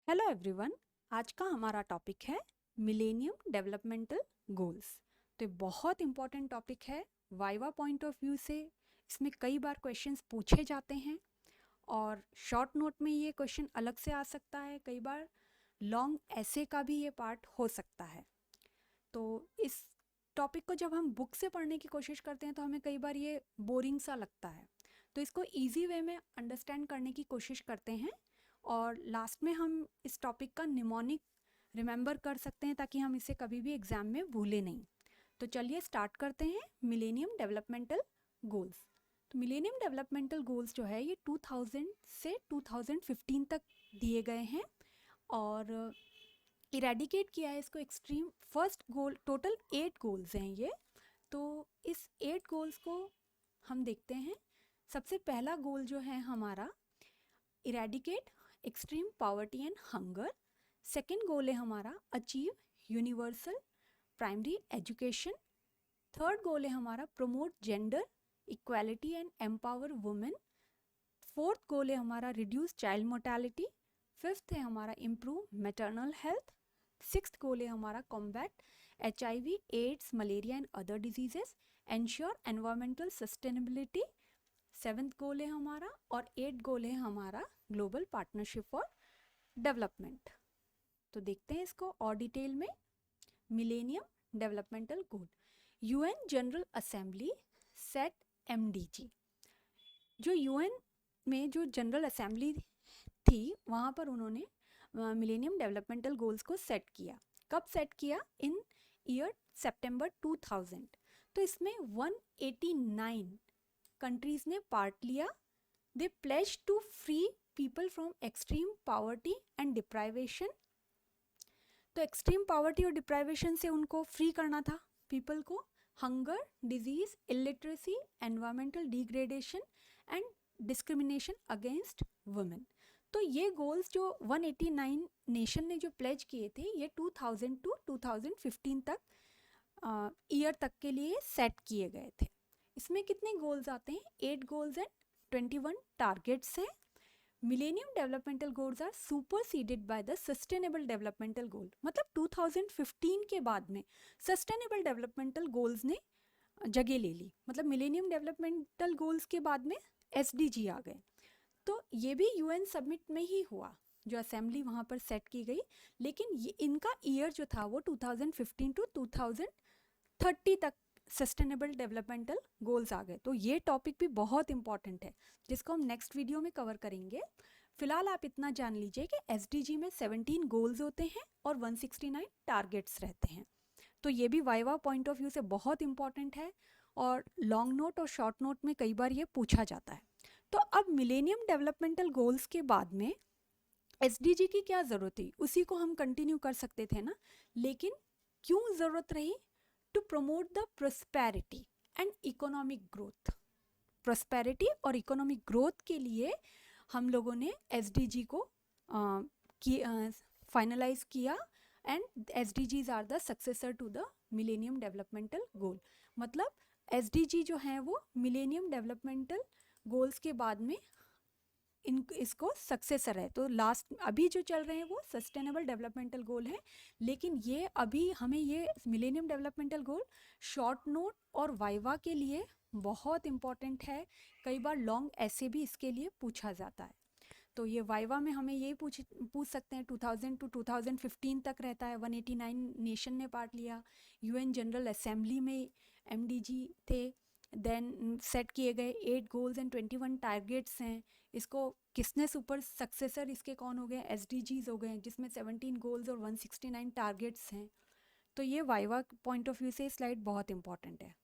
Hello everyone. आज का हमारा टॉपिक है मिलेनियम डेवलपमेंटल गोल्स। तो ये बहुत इम्पोर्टेंट टॉपिक है। वाइवा पॉइंट ऑफ व्यू से इसमें कई बार क्वेश्चंस पूछे जाते हैं और शॉर्ट नोट में ये क्वेश्चन अलग से आ सकता है, कई बार लॉन्ग ऐसे का भी ये पार्ट हो सकता है। तो इस टॉपिक को जब हम बुक से पढ़ने की कोशिश करते हैं तो हमें कई बार ये बोरिंग सा लगता है, तो इसको ईजी वे में अंडरस्टैंड करने की कोशिश करते हैं और लास्ट में हम इस टॉपिक का निमोनिक रिमेंबर कर सकते हैं ताकि हम इसे कभी भी एग्जाम में भूलें नहीं। तो चलिए स्टार्ट करते हैं मिलेनियम डेवलपमेंटल गोल्स। तो मिलेनियम डेवलपमेंटल गोल्स जो है ये 2000 से 2015 तक दिए गए हैं और इरेडिकेट किया है इसको extreme. First goal, total 8 goals हैं ये। तो इस 8 गोल्स को हम देखते हैं। सबसे पहला गोल जो है हमारा eradicate extreme poverty and hunger. Second goal है हमारा achieve universal primary education. Third goal है हमारा promote gender equality and empower women. Fourth goal है हमारा रिड्यूस चाइल्ड मोर्टेलिटी। फिफ्थ है हमारा improve maternal health. Sixth goal है हमारा combat HIV, AIDS, malaria and other diseases, ensure environmental sustainability. Seventh goal है हमारा और एट गोल है हमारा ग्लोबल पार्टनरशिप फॉर डेवलपमेंट। तो देखते हैं इसको और डिटेल में। मिलेनियम डेवलपमेंटल गोल, UN general assembly set MDG। जो UN में जो जनरल असेंबली थी वहाँ पर उन्होंने मिलेनियम डेवलपमेंटल गोल्स को सेट किया। कब सेट किया? इन ईयर सितंबर 2000। तो इसमें 189 कंट्रीज ने पार्ट लिया। They pledge to free people from extreme poverty and deprivation. तो एक्सट्रीम पॉवर्टी और डिप्राइवेशन से उनको फ्री करना था पीपल को। Hunger, disease, illiteracy, environmental degradation and discrimination against women. तो ये गोल्स जो 189 नेशन ने जो प्लेज किए थे ये 2000 टू 2015 तक ईयर तक के लिए सेट किए गए थे। इसमें कितने गोल्स आते हैं? 8 गोल्स एंड 21 टारगेट्स हैं। Millennium developmental goals are superseded by the sustainable developmental goal. मतलब 2015 के बाद में सस्टेनेबल डेवलपमेंटल गोल्स ने जगह ले ली। मतलब मिलेनियम डेवलपमेंटल गोल्स के बाद में SDG आ गए। तो ये भी UN समिट में ही हुआ, जो असेंबली वहाँ पर सेट की गई। लेकिन ये इनका ईयर जो था वो 2015 टू 2030 तक सस्टेनेबल डेवलपमेंटल गोल्स आ गए। तो ये टॉपिक भी बहुत इंपॉर्टेंट है जिसको हम नेक्स्ट वीडियो में कवर करेंगे। फिलहाल आप इतना जान लीजिए कि SDG में 17 गोल्स होते हैं और 169 टारगेट्स रहते हैं। तो ये भी वाइवा पॉइंट ऑफ व्यू से बहुत इंपॉर्टेंट है और लॉन्ग नोट और शॉर्ट नोट में कई बार ये पूछा जाता है। तो अब मिलेनियम डेवलपमेंटल गोल्स के बाद में SDG की क्या ज़रूरत थी? उसी को हम कंटिन्यू कर सकते थे ना, लेकिन क्यों ज़रूरत रही? To promote the prosperity and economic growth. Prosperity और इकोनॉमिक ग्रोथ के लिए हम लोगों ने SDG को फाइनलाइज किया and SDGs are the successor to the millennium developmental goal. मतलब SDG जो हैं वो मिलेनियम डेवलपमेंटल गोल्स के बाद में इसको सक्सेसर है। तो लास्ट अभी जो चल रहे हैं वो सस्टेनेबल डेवलपमेंटल गोल है, लेकिन ये अभी हमें ये मिलेनियम डेवलपमेंटल गोल शॉर्ट नोट और वाइवा के लिए बहुत इम्पॉर्टेंट है। कई बार लॉन्ग ऐसे भी इसके लिए पूछा जाता है। तो ये वाइवा में हमें यही पूछ सकते हैं। 2000 टू 2015 तक रहता है। 189 नेशन ने पार्ट लिया। UN जनरल असेंबली में MDG थे। देन सेट किए गए 8 गोल्स एंड 21 टारगेट्स हैं। इसको किसने सुपर सक्सेसर इसके कौन हो गए? SDGs हो गए, जिसमें 17 गोल्स और 169 टारगेट्स हैं। तो ये वाइवा पॉइंट ऑफ व्यू से स्लाइड बहुत इंपॉर्टेंट है।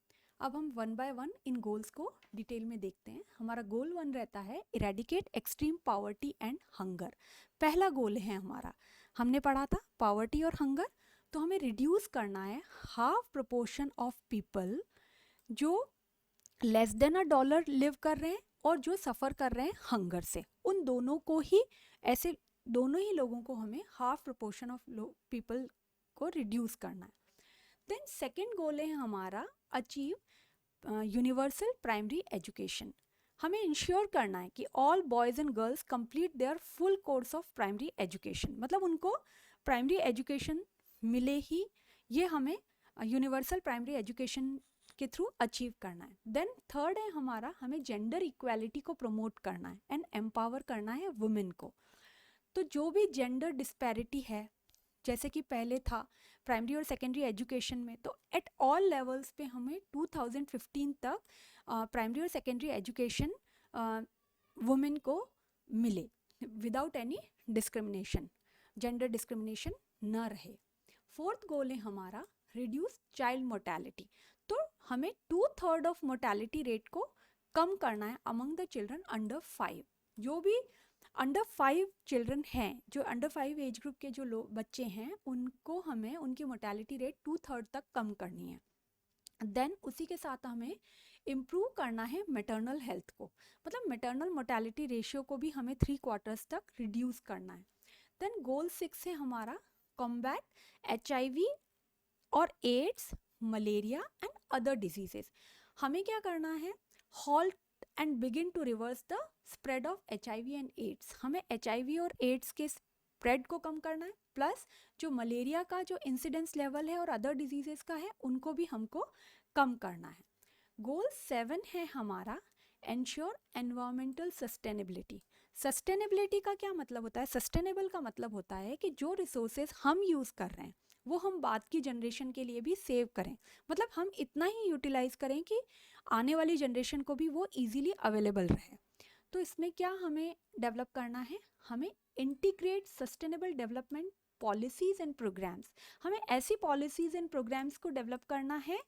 अब हम one by one in goals को डिटेल में देखते हैं। हमारा गोल 1 रहता है eradicate extreme poverty and hunger. पहला गोल है हमारा, हमने पढ़ा था पॉवर्टी और हंगर। तो हमें रिड्यूस करना है हाफ प्रोपोर्शन ऑफ पीपल जो लेस देन $1 लिव कर रहे हैं और जो सफ़र कर रहे हैं हंगर से। उन दोनों को ही, ऐसे दोनों ही लोगों को हमें हाफ प्रोपोर्शन ऑफ पीपल को रिड्यूस करना है। देन सेकेंड गोल है हमारा अचीव यूनिवर्सल प्राइमरी एजुकेशन। हमें इंश्योर करना है कि all boys and girls complete their full course of primary education, मतलब उनको प्राइमरी एजुकेशन मिले ही, ये हमें यूनिवर्सल प्राइमरी एजुकेशन के थ्रू अचीव करना है। देन थर्ड है हमारा, हमें जेंडर इक्वालिटी को प्रमोट करना है एंड एम्पावर करना है वुमेन को। तो जो भी जेंडर डिस्पैरिटी है, जैसे कि पहले था प्राइमरी और सेकेंडरी एजुकेशन में, तो एट ऑल लेवल्स पे हमें 2015 तक प्राइमरी और सेकेंडरी एजुकेशन वुमेन को मिले without any discrimination, gender discrimination न रहे। फोर्थ गोल है हमारा रिड्यूस चाइल्ड मोर्टेलिटी। तो हमें 2/3 ऑफ मोर्टेलिटी रेट को कम करना है अमंग द चिल्ड्रन अंडर 5। जो भी अंडर 5 चिल्ड्रन हैं, जो अंडर 5 एज ग्रुप के जो लोग बच्चे हैं, उनको हमें उनकी मोर्टेलिटी रेट 2/3 तक कम करनी है। देन उसी के साथ हमें इम्प्रूव करना है मैटरनल हेल्थ को, मतलब मैटरनल मोर्टेलिटी रेशियो को भी हमें 3/4 तक रिड्यूस करना है। देन गोल 6 है हमारा कॉम्बैट HIV और AIDS, malaria and other diseases. हमें क्या करना है, halt and begin to reverse the spread of HIV and AIDS. हमें HIV और एड्स के स्प्रेड को कम करना है, प्लस जो मलेरिया का जो इंसिडेंस लेवल है और अदर डिजीजेस का है, उनको भी हमको कम करना है। गोल 7 है हमारा एंश्योर एनवायरमेंटल सस्टेनेबिलिटी। सस्टेनेबिलिटी का क्या मतलब होता है? सस्टेनेबल का मतलब होता है कि जो रिसोर्सेज हम यूज़ कर रहे हैं वो हम बाद की जनरेशन के लिए भी सेव करें, मतलब हम इतना ही यूटिलाइज करें कि आने वाली जनरेशन को भी वो इजीली अवेलेबल रहे। तो इसमें क्या हमें डेवलप करना है, हमें integrate sustainable development policies and programmes. हमें ऐसी पॉलिसीज़ एंड प्रोग्राम्स को डेवलप करना है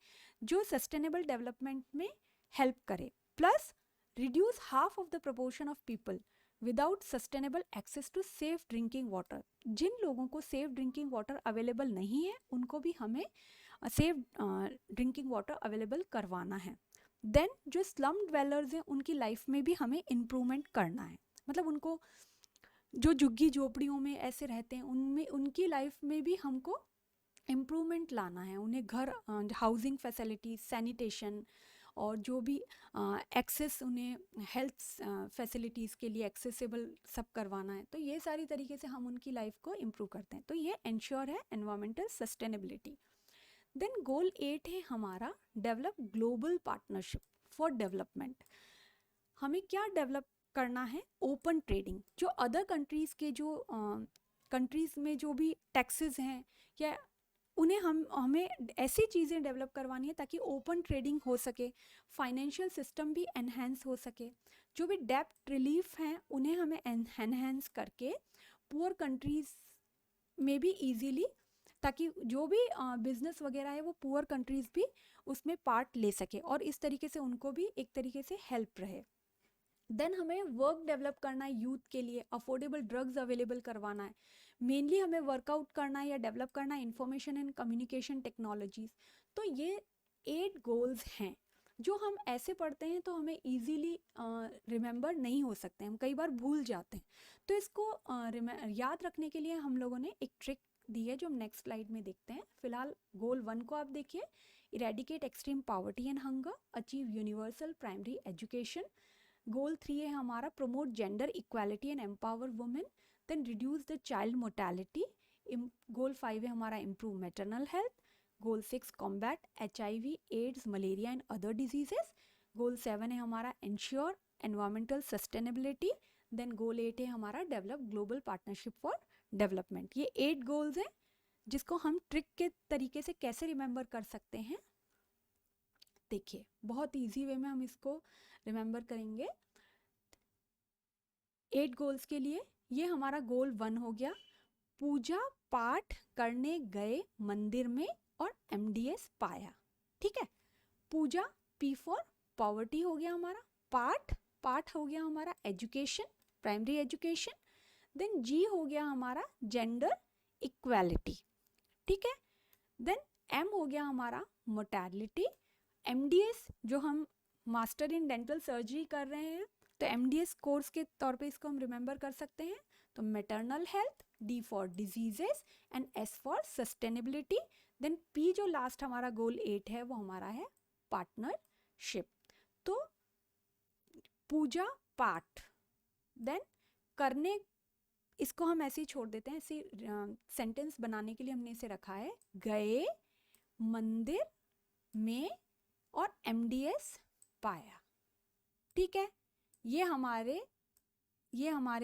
जो सस्टेनेबल डेवलपमेंट में हेल्प करे, plus reduce half of the proportion of people without sustainable access to safe drinking water. जिन लोगों को सेफ ड्रिंकिंग वाटर अवेलेबल नहीं है, उनको भी हमें सेफ ड्रिंकिंग वाटर अवेलेबल करवाना है। देन जो स्लम ड्वेलर्स हैं, उनकी लाइफ में भी हमें इम्प्रूवमेंट करना है, मतलब उनको जो झुग्गी झोपड़ियों में ऐसे रहते हैं, उनमें उनकी लाइफ में भी हमको इम्प्रूवमेंट लाना है। उन्हें घर, हाउसिंग फैसिलिटीज, सैनिटेशन और जो भी एक्सेस, उन्हें हेल्थ फैसिलिटीज़ के लिए एक्सेसिबल सब करवाना है। तो ये सारी तरीके से हम उनकी लाइफ को इम्प्रूव करते हैं। तो ये एंश्योर है एनवायरमेंटल सस्टेनेबिलिटी। देन गोल 8 है हमारा develop global partnership for development. हमें क्या डेवलप करना है? Open trading. जो अदर कंट्रीज़ के जो कंट्रीज़ में जो भी टैक्सेस हैं, या उन्हें हमें ऐसी चीज़ें डेवलप करवानी है ताकि ओपन ट्रेडिंग हो सके, फाइनेंशियल सिस्टम भी एनहेंस हो सके। जो भी डेब्ट रिलीफ हैं, उन्हें हमें एनहेंस करके पुअर कंट्रीज़ में भी इजीली, ताकि जो भी बिजनेस वगैरह है वो पुअर कंट्रीज़ भी उसमें पार्ट ले सके और इस तरीके से उनको भी एक तरीके से हेल्प रहे। देन हमें वर्क डेवलप करना है यूथ के लिए, अफोर्डेबल ड्रग्स अवेलेबल करवाना है। मेनली हमें वर्कआउट करना है या डेवलप करना है इंफॉर्मेशन एंड कम्युनिकेशन टेक्नोलॉजीज। तो ये 8 गोल्स हैं जो हम ऐसे पढ़ते हैं तो हमें इजीली रिमेंबर नहीं हो सकते, हम कई बार भूल जाते हैं। तो इसको याद रखने के लिए हम लोगों ने एक ट्रिक दी है जो हम नेक्स्ट स्लाइड में देखते हैं। फिलहाल गोल 1 को आप देखिए, eradicate extreme poverty and hunger, achieve universal primary education. Goal 3 है हमारा promote gender equality and empower women, then reduce the child mortality. Goal 5 है हमारा improve maternal health. Goal 6 combat HIV, AIDS, malaria and other diseases. Goal 7 है हमारा ensure environmental sustainability. Then goal 8 है हमारा develop global partnership for development. ये 8 goals हैं जिसको हम ट्रिक के तरीके से कैसे रिमेंबर कर सकते हैं। देखिए बहुत इजी वे में हम इसको रिमेंबर करेंगे। 8 गोल्स के लिए ये हमारा गोल 1 हो गया, पूजा पाठ करने गए मंदिर में और MDS पाया। ठीक है, पूजा P फॉर पॉवर्टी हो गया हमारा, पाठ हो गया हमारा education, primary education. Then G हो गया हमारा जेंडर इक्वालिटी। ठीक है, देन M हो गया हमारा मोर्टेलिटी। MDS जो हम मास्टर इन डेंटल सर्जरी कर रहे हैं तो MDS कोर्स के तौर पे इसको हम रिमेंबर कर सकते हैं। तो maternal health, D for diseases and S for sustainability. Then P जो लास्ट हमारा गोल 8 है वो हमारा है पार्टनरशिप। तो पूजा पाठ, देन करने, इसको हम ऐसे ही छोड़ देते हैं, ऐसे सेंटेंस बनाने के लिए हमने इसे रखा है गए मंदिर में और MDS पाया। ठीक है, ये हमारे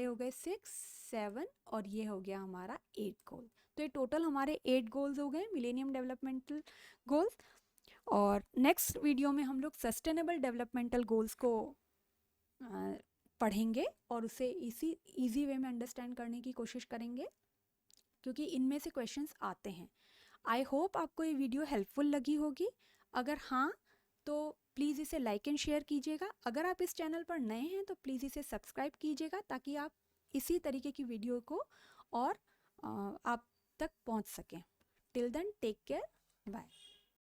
हो गए 6, 7 और ये हो गया हमारा 8 गोल। तो ये टोटल हमारे 8 गोल्स हो गए मिलेनियम डेवलपमेंटल गोल्स। और नेक्स्ट वीडियो में हम लोग सस्टेनेबल डेवलपमेंटल गोल्स को पढ़ेंगे और उसे इजी वे में अंडरस्टैंड करने की कोशिश करेंगे, क्योंकि इनमें से क्वेश्चंस आते हैं। आई होप आपको ये वीडियो हेल्पफुल लगी होगी। अगर हाँ तो प्लीज़ इसे लाइक एंड शेयर कीजिएगा। अगर आप इस चैनल पर नए हैं तो प्लीज़ इसे सब्सक्राइब कीजिएगा, ताकि आप इसी तरीके की वीडियो को और आप तक पहुंच सकें। Till then take care, bye.